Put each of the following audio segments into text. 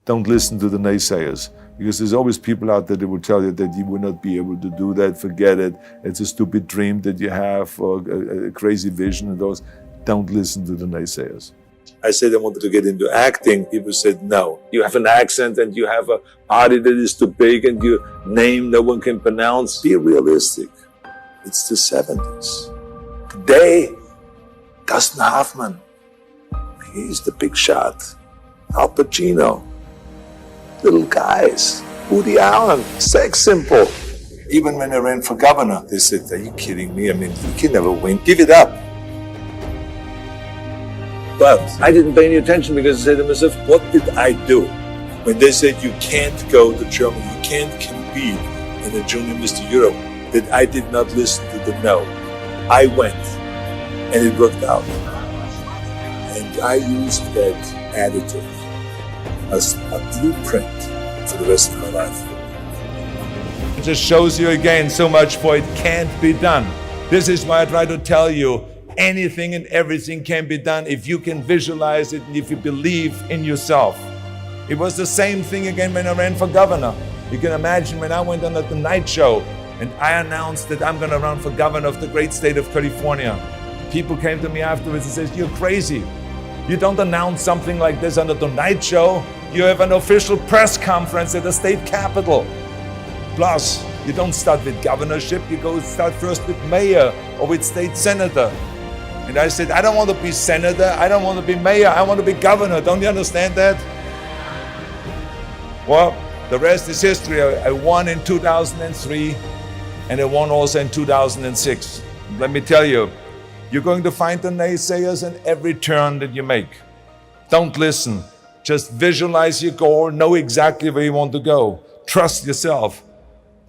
Don't listen to the naysayers, because there's always people out there that will tell you that you will not be able to do that, forget it, it's a stupid dream that you have, or a crazy vision and those. Don't listen to the naysayers. I said I wanted to get into acting. People said, no, you have an accent and you have a body that is too big and your name no one can pronounce. Be realistic. It's the 70s. Today, Dustin Hoffman, he's the big shot. Al Pacino, little guys. Woody Allen, sex symbol. Even when I ran for governor, they said, are you kidding me? I mean, you can never win. Give it up. But I didn't pay any attention because I said to myself, what did I do? When they said you can't go to Germany, you can't compete in a Junior Mr. Europe, that I did not listen to the no. I went, and it worked out. And I used that attitude as a blueprint for the rest of my life. It just shows you again so much for it can't be done. This is why I try to tell you, anything and everything can be done if you can visualize it and if you believe in yourself. It was the same thing again when I ran for governor. You can imagine when I went on the Tonight Show and I announced that I'm going to run for governor of the great state of California. People came to me afterwards and said, you're crazy. You don't announce something like this on the Tonight Show. You have an official press conference at the state capitol. Plus, you don't start with governorship, you go start first with mayor or with state senator. And I said, I don't want to be senator, I don't want to be mayor, I want to be governor. Don't you understand that? Well, the rest is history. I won in 2003 and I won also in 2006. Let me tell you, you're going to find the naysayers in every turn that you make. Don't listen. Just visualize your goal, know exactly where you want to go. Trust yourself.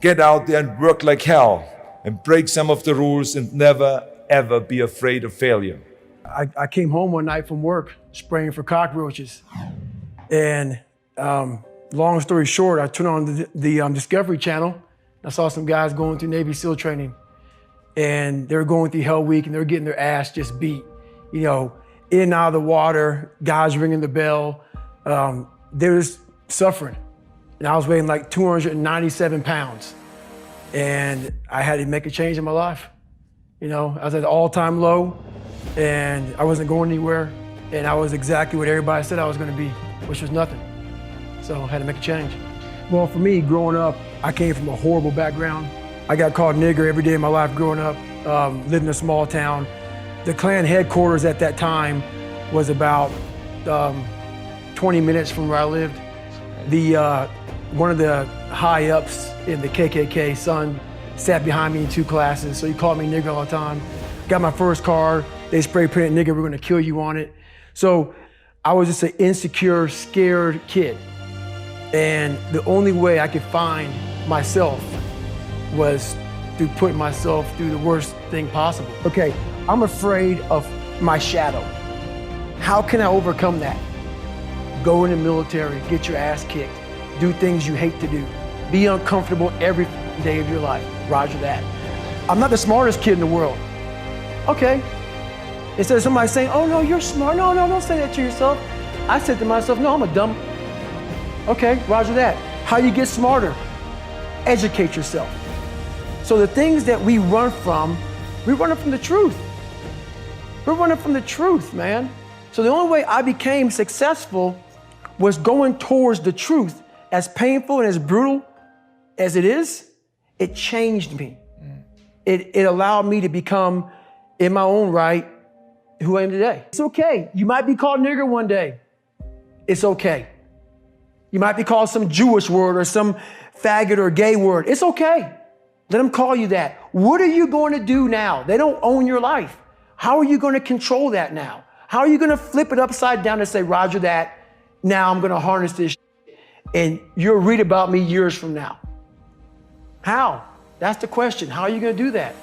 Get out there and work like hell and break some of the rules and never ever be afraid of failure. I came home one night from work spraying for cockroaches. And long story short, I turned on the Discovery Channel. I saw some guys going through Navy SEAL training. And they were going through Hell Week and they were getting their ass just beat. You know, in and out of the water, guys ringing the bell. They were suffering. And I was weighing like 297 pounds. And I had to make a change in my life. You know, I was at an all-time low and I wasn't going anywhere. And I was exactly what everybody said I was gonna be, which was nothing. So I had to make a change. Well, for me, growing up, I came from a horrible background. I got called nigger every day of my life growing up, lived in a small town. The Klan headquarters at that time was about 20 minutes from where I lived. One of the high ups in the KKK, son, sat behind me in 2 classes, so he called me nigger all the time. Got my first car, they spray painted nigger, we're gonna kill you on it. So I was just an insecure, scared kid. And the only way I could find myself was through putting myself through the worst thing possible. Okay, I'm afraid of my shadow. How can I overcome that? Go in the military, get your ass kicked, do things you hate to do, be uncomfortable every day of your life. Roger that. I'm not the smartest kid in the world. Okay. Instead of somebody saying, oh no, you're smart. No, don't say that to yourself. I said to myself, no, I'm a dumb. Okay, roger that. How you get smarter? Educate yourself. So the things that we run from the truth. We're running from the truth, man. So the only way I became successful was going towards the truth. As painful and as brutal as it is, it changed me. It allowed me to become, in my own right, who I am today. It's okay. You might be called nigger one day. It's okay. You might be called some Jewish word or some faggot or gay word. It's okay. Let them call you that. What are you going to do now? They don't own your life. How are you going to control that now? How are you going to flip it upside down and say, roger that, now I'm going to harness this and you'll read about me years from now? How? That's the question. How are you going to do that?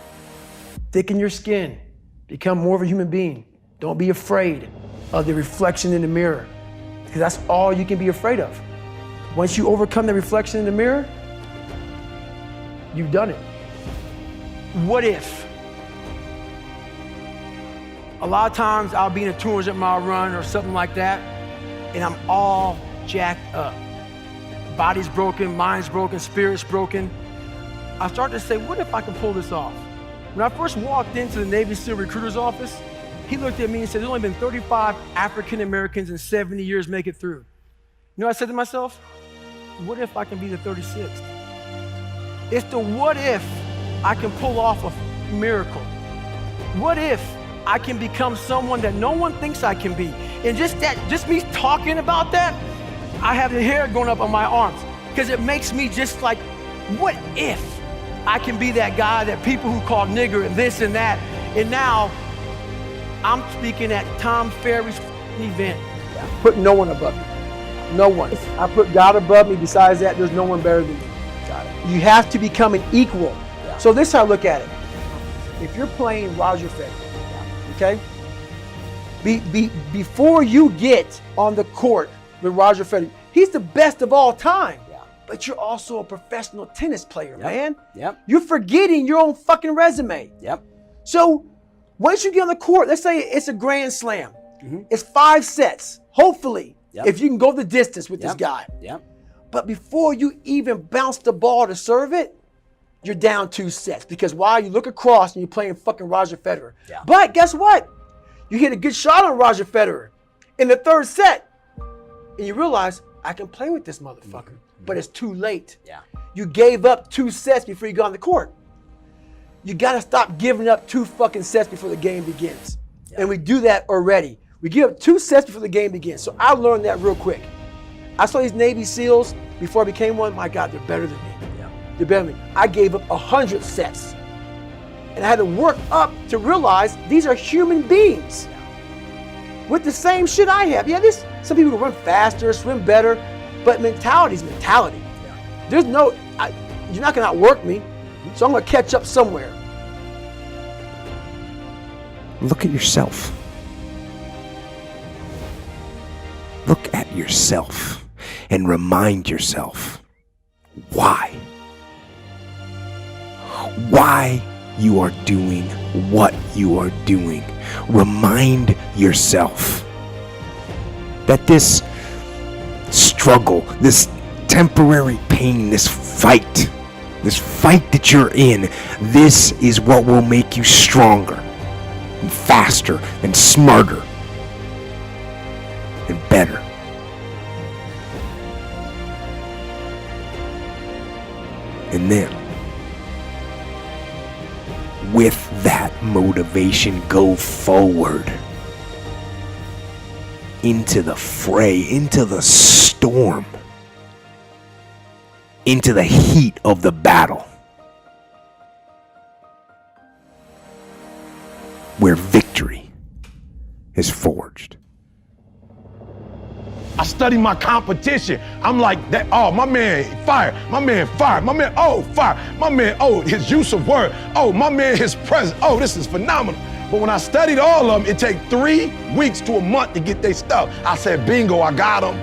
Thicken your skin. Become more of a human being. Don't be afraid of the reflection in the mirror, because that's all you can be afraid of. Once you overcome the reflection in the mirror, you've done it. What if? A lot of times I'll be in a 200-mile run or something like that, and I'm all jacked up. Body's broken, mind's broken, spirit's broken. I started to say, what if I can pull this off? When I first walked into the Navy SEAL recruiter's office, he looked at me and said, there's only been 35 African Americans in 70 years make it through. You know what I said to myself? What if I can be the 36th? It's the what if I can pull off a miracle. What if I can become someone that no one thinks I can be? And just me talking about that, I have the hair going up on my arms because it makes me just like, what if I can be that guy that people who call nigger and this and that, and now I'm speaking at Tom Ferry's event. Put no one above me. No one. I put God above me. Besides that, there's no one better than me. Got it. You have to become an equal. Yeah. So this is how I look at it. If you're playing Roger Federer, okay? Before you get on the court with Roger Federer, he's the best of all time. Yeah. But you're also a professional tennis player, man. Yep. You're forgetting your own fucking resume. Yep. So once you get on the court, let's say it's a grand slam. Mm-hmm. It's 5 sets, hopefully, if you can go the distance with this guy. Yep. But before you even bounce the ball to serve it, you're down 2 sets. Because while you look across and you're playing fucking Roger Federer. Yeah. But guess what? You hit a good shot on Roger Federer in the 3rd set. And you realize, I can play with this motherfucker. Mm-hmm. But it's too late. Yeah. You gave up 2 sets before you got on the court. You gotta stop giving up 2 fucking sets before the game begins. Yeah. And we do that already. We give up 2 sets before the game begins. So I learned that real quick. I saw these Navy SEALs before I became one. My God, they're better than me. Yeah. They're better than me. I gave up 100 sets. And I had to work up to realize these are human beings with the same shit I have. Yeah, there's some people who run faster, swim better, but mentality is mentality. Yeah. There's no, you're not gonna outwork me, so I'm gonna catch up somewhere. Look at yourself. Look at yourself and remind yourself why you are doing what you are doing. Remind yourself that this struggle, this temporary pain, this fight that you're in, this is what will make you stronger and faster and smarter and better. And then, with that motivation, go forward into the fray, into the storm, into the heat of the battle, where victory is forged. I study my competition. I'm like, that. Oh, my man, fire. My man, fire. My man, oh, fire. My man, oh, his use of word. Oh, my man, his presence. Oh, this is phenomenal. But when I studied all of them, it take 3 weeks to a month to get their stuff. I said, bingo, I got them.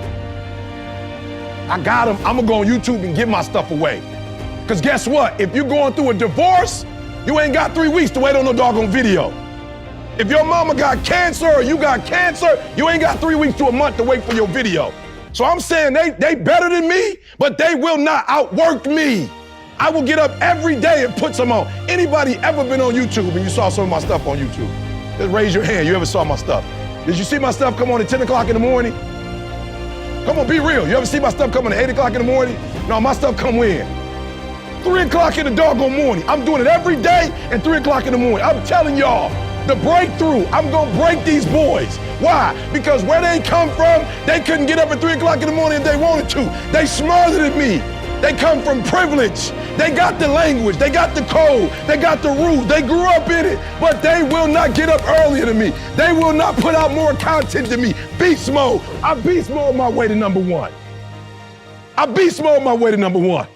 I'm gonna go on YouTube and give my stuff away. Because guess what? If you're going through a divorce, you ain't got 3 weeks to wait on no doggone video. If your mama got cancer or you got cancer, you ain't got 3 weeks to a month to wait for your video. So I'm saying they better than me, but they will not outwork me. I will get up every day and put some on. Anybody ever been on YouTube and you saw some of my stuff on YouTube? Just raise your hand, you ever saw my stuff? Did you see my stuff come on at 10 o'clock in the morning? Come on, be real. You ever see my stuff come on at 8 o'clock in the morning? No, my stuff come when? 3 o'clock in the doggone morning. I'm doing it every day at 3 o'clock in the morning. I'm telling y'all, the breakthrough, I'm gonna break these boys. Why? Because where they come from, they couldn't get up at 3 o'clock in the morning if they wanted to. They smarter than me. They come from privilege. They got the language, they got the code, they got the rules, they grew up in it, but they will not get up earlier than me. They will not put out more content than me. Beast mode. I beast mode my way to number 1. I beast mode my way to number 1.